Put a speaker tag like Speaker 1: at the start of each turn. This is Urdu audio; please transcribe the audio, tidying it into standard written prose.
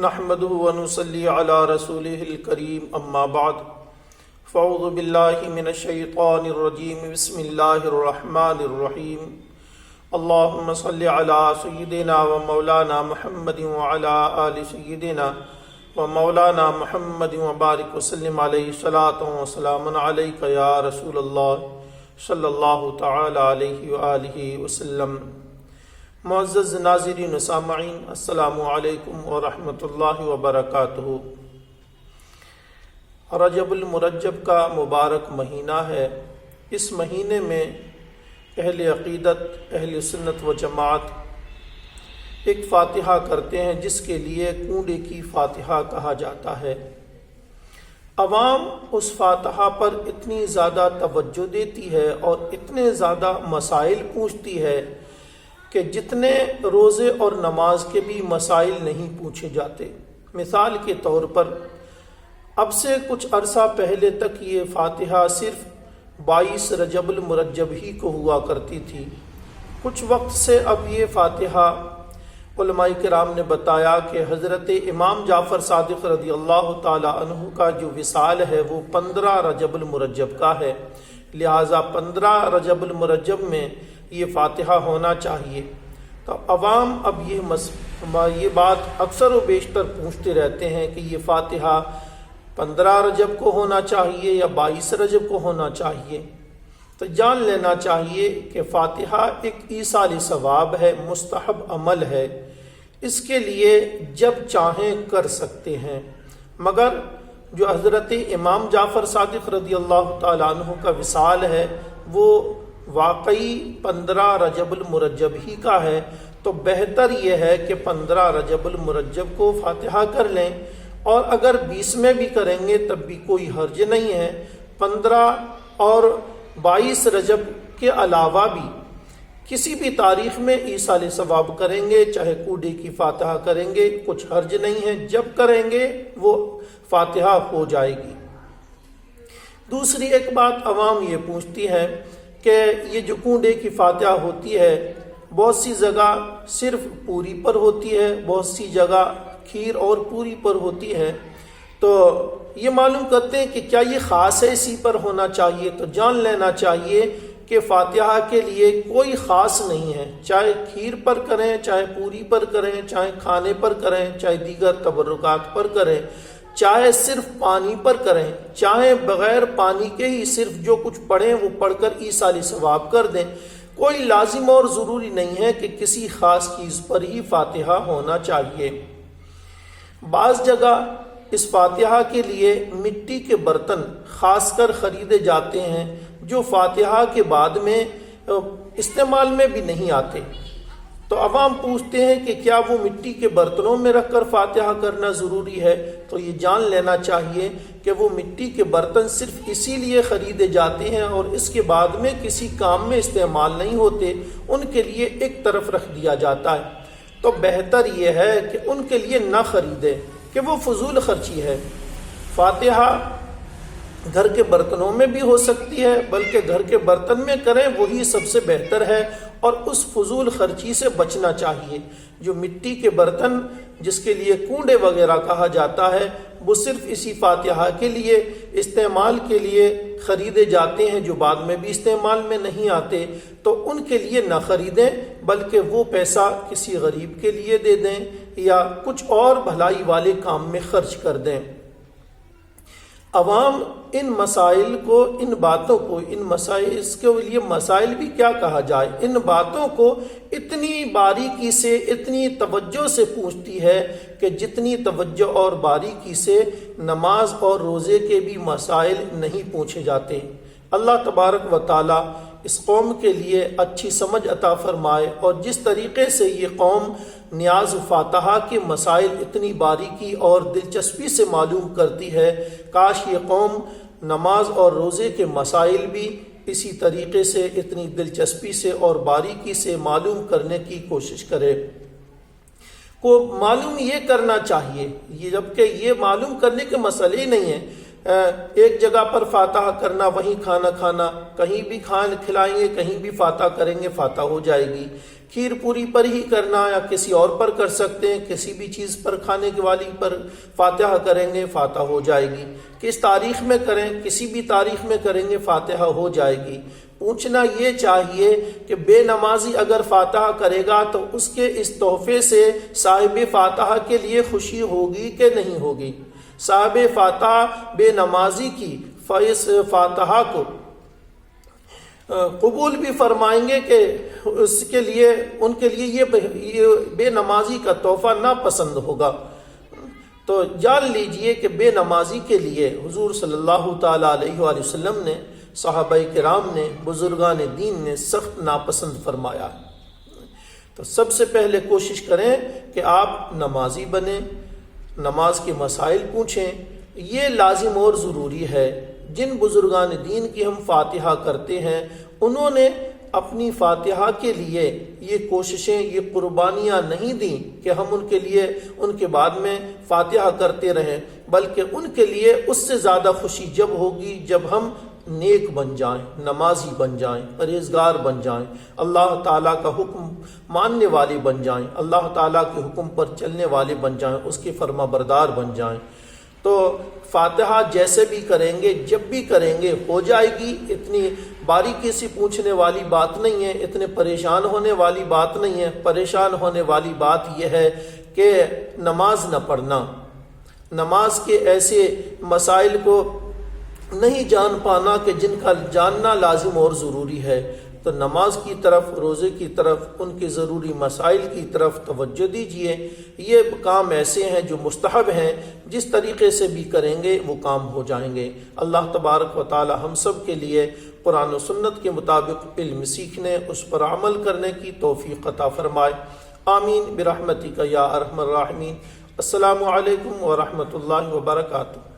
Speaker 1: نحمده ونصلي على رسوله الكريم اما بعد فاعوذ بالله من الشيطان الرجيم بسم الله الرحمن الرحيم اللهم صل على سيدنا ومولانا محمد وعلى آل سيدنا ومولانا محمد وبارك وسلم عليه صلاة وسلام عليك يا رسول الله صلی اللہ تعالی علیہ وآلہ وسلم۔ معزز ناظرین و سامعین، السلام علیکم ورحمۃ اللہ وبرکاتہ۔ رجب المرجب کا مبارک مہینہ ہے۔ اس مہینے میں اہل عقیدت، اہل سنت و جماعت ایک فاتحہ کرتے ہیں جس کے لیے کنڈے کی فاتحہ کہا جاتا ہے۔ عوام اس فاتحہ پر اتنی زیادہ توجہ دیتی ہے اور اتنے زیادہ مسائل پوچھتی ہے کہ جتنے روزے اور نماز کے بھی مسائل نہیں پوچھے جاتے۔ مثال کے طور پر اب سے کچھ عرصہ پہلے تک یہ فاتحہ صرف 22 رجب المرجب ہی کو ہوا کرتی تھی۔ کچھ وقت سے اب یہ فاتحہ علماء کرام نے بتایا کہ حضرت امام جعفر صادق رضی اللہ تعالی عنہ کا جو وصال ہے وہ 15 رجب المرجب کا ہے، لہٰذا 15 رجب المرجب میں یہ فاتحہ ہونا چاہیے۔ تو عوام اب یہ بات اکثر و بیشتر پوچھتے رہتے ہیں کہ یہ فاتحہ 15 رجب کو ہونا چاہیے یا 22 رجب کو ہونا چاہیے۔ تو جان لینا چاہیے کہ فاتحہ ایک ایصال ثواب ہے، مستحب عمل ہے، اس کے لیے جب چاہیں کر سکتے ہیں، مگر جو حضرت امام جعفر صادق رضی اللہ تعالیٰ عنہ کا وصال ہے وہ واقعی 15 رجب المرجب ہی کا ہے، تو بہتر یہ ہے کہ 15 رجب المرجب کو فاتحہ کر لیں، اور اگر 20 میں بھی کریں گے تب بھی کوئی حرج نہیں ہے۔ 15 اور 22 رجب کے علاوہ بھی کسی بھی تاریخ میں ایصال ثواب کریں گے، چاہے کوڈے کی فاتحہ کریں گے، کچھ حرج نہیں ہے، جب کریں گے وہ فاتحہ ہو جائے گی۔ دوسری ایک بات عوام یہ پوچھتی ہے کہ یہ جو کوڈے کی فاتحہ ہوتی ہے بہت سی جگہ صرف پوری پر ہوتی ہے، بہت سی جگہ کھیر اور پوری پر ہوتی ہے، تو یہ معلوم کرتے ہیں کہ کیا یہ خاص ہے اسی پر ہونا چاہیے؟ تو جان لینا چاہیے کہ فاتحہ کے لیے کوئی خاص نہیں ہے، چاہے کھیر پر کریں، چاہے پوری پر کریں، چاہے کھانے پر کریں، چاہے دیگر تبرکات پر کریں، چاہے صرف پانی پر کریں، چاہے بغیر پانی کے ہی صرف جو کچھ پڑھیں وہ پڑھ کر ایصال ثواب کر دیں۔ کوئی لازم اور ضروری نہیں ہے کہ کسی خاص چیز پر ہی فاتحہ ہونا چاہیے۔ بعض جگہ اس فاتحہ کے لیے مٹی کے برتن خاص کر خریدے جاتے ہیں جو فاتحہ کے بعد میں استعمال میں بھی نہیں آتے، تو عوام پوچھتے ہیں کہ کیا وہ مٹی کے برتنوں میں رکھ کر فاتحہ کرنا ضروری ہے؟ تو یہ جان لینا چاہیے کہ وہ مٹی کے برتن صرف اسی لیے خریدے جاتے ہیں اور اس کے بعد میں کسی کام میں استعمال نہیں ہوتے، ان کے لیے ایک طرف رکھ دیا جاتا ہے۔ تو بہتر یہ ہے کہ ان کے لیے نہ خریدیں کہ وہ فضول خرچی ہے۔ فاتحہ گھر کے برتنوں میں بھی ہو سکتی ہے، بلکہ گھر کے برتن میں کریں وہی سب سے بہتر ہے، اور اس فضول خرچی سے بچنا چاہیے۔ جو مٹی کے برتن جس کے لیے کنڈے وغیرہ کہا جاتا ہے وہ صرف اسی فاتحہ کے لیے استعمال کے لیے خریدے جاتے ہیں جو بعد میں بھی استعمال میں نہیں آتے، تو ان کے لیے نہ خریدیں بلکہ وہ پیسہ کسی غریب کے لیے دے دیں یا کچھ اور بھلائی والے کام میں خرچ کر دیں۔ عوام ان مسائل کو، ان باتوں کو، ان مسائل، اس کے لیے مسائل بھی کیا کہا جائے، ان باتوں کو اتنی باریکی سے، اتنی توجہ سے پوچھتی ہے کہ جتنی توجہ اور باریکی سے نماز اور روزے کے بھی مسائل نہیں پوچھے جاتے۔ اللہ تبارک و تعالی اس قوم کے لیے اچھی سمجھ عطا فرمائے، اور جس طریقے سے یہ قوم نیاز فاتحہ کے مسائل اتنی باریکی اور دلچسپی سے معلوم کرتی ہے، کاش یہ قوم نماز اور روزے کے مسائل بھی اسی طریقے سے اتنی دلچسپی سے اور باریکی سے معلوم کرنے کی کوشش کرے۔ کو معلوم یہ کرنا چاہیے، جبکہ یہ معلوم کرنے کے مسئلے ہی نہیں ہیں۔ ایک جگہ پر فاتحہ کرنا، وہیں کھانا کھانا، کہیں بھی کھلائیں گے، کہیں بھی فاتحہ کریں گے، فاتحہ ہو جائے گی۔ کھیر پوری پر ہی کرنا یا کسی اور پر کر سکتے ہیں، کسی بھی چیز پر کھانے والی پر فاتحہ کریں گے فاتحہ ہو جائے گی، کس تاریخ میں کریں کسی بھی تاریخ میں کریں گے فاتحہ ہو جائے گی۔ پوچھنا یہ چاہیے کہ بے نمازی اگر فاتحہ کرے گا تو اس کے اس تحفے سے صاحب فاتحہ کے لیے خوشی ہوگی کہ نہیں ہوگی؟ صاحب فاتحہ بے نمازی کی فاتحہ کو قبول بھی فرمائیں گے کہ اس کے لیے ان کے لیے یہ بے نمازی کا تحفہ ناپسند ہوگا۔ تو جان لیجئے کہ بے نمازی کے لیے حضور صلی اللہ تعالیٰ علیہ وآلہ وسلم نے، صحابہ کرام نے، بزرگان دین نے سخت ناپسند فرمایا۔ تو سب سے پہلے کوشش کریں کہ آپ نمازی بنیں، نماز کے مسائل پوچھیں، یہ لازم اور ضروری ہے۔ جن بزرگان دین کی ہم فاتحہ کرتے ہیں انہوں نے اپنی فاتحہ کے لیے یہ کوششیں، یہ قربانیاں نہیں دیں کہ ہم ان کے لیے ان کے بعد میں فاتحہ کرتے رہیں، بلکہ ان کے لیے اس سے زیادہ خوشی جب ہوگی جب ہم نیک بن جائیں، نمازی بن جائیں، پرہیزگار بن جائیں، اللہ تعالیٰ کا حکم ماننے والے بن جائیں، اللہ تعالیٰ کے حکم پر چلنے والے بن جائیں، اس کے فرما بردار بن جائیں۔ تو فاتحہ جیسے بھی کریں گے، جب بھی کریں گے ہو جائے گی، اتنی باریکی سے پوچھنے والی بات نہیں ہے، اتنے پریشان ہونے والی بات نہیں ہے۔ پریشان ہونے والی بات یہ ہے کہ نماز نہ پڑھنا، نماز کے ایسے مسائل کو نہیں جان پانا کہ جن کا جاننا لازم اور ضروری ہے۔ تو نماز کی طرف، روزے کی طرف، ان کے ضروری مسائل کی طرف توجہ دیجیے۔ یہ کام ایسے ہیں جو مستحب ہیں، جس طریقے سے بھی کریں گے وہ کام ہو جائیں گے۔ اللہ تبارک و تعالی ہم سب کے لیے قرآن و سنت کے مطابق علم سیکھنے، اس پر عمل کرنے کی توفیق عطا فرمائے۔ آمین برحمتک یا ارحم الراحمین۔ السلام علیکم ورحمۃ اللہ وبرکاتہ۔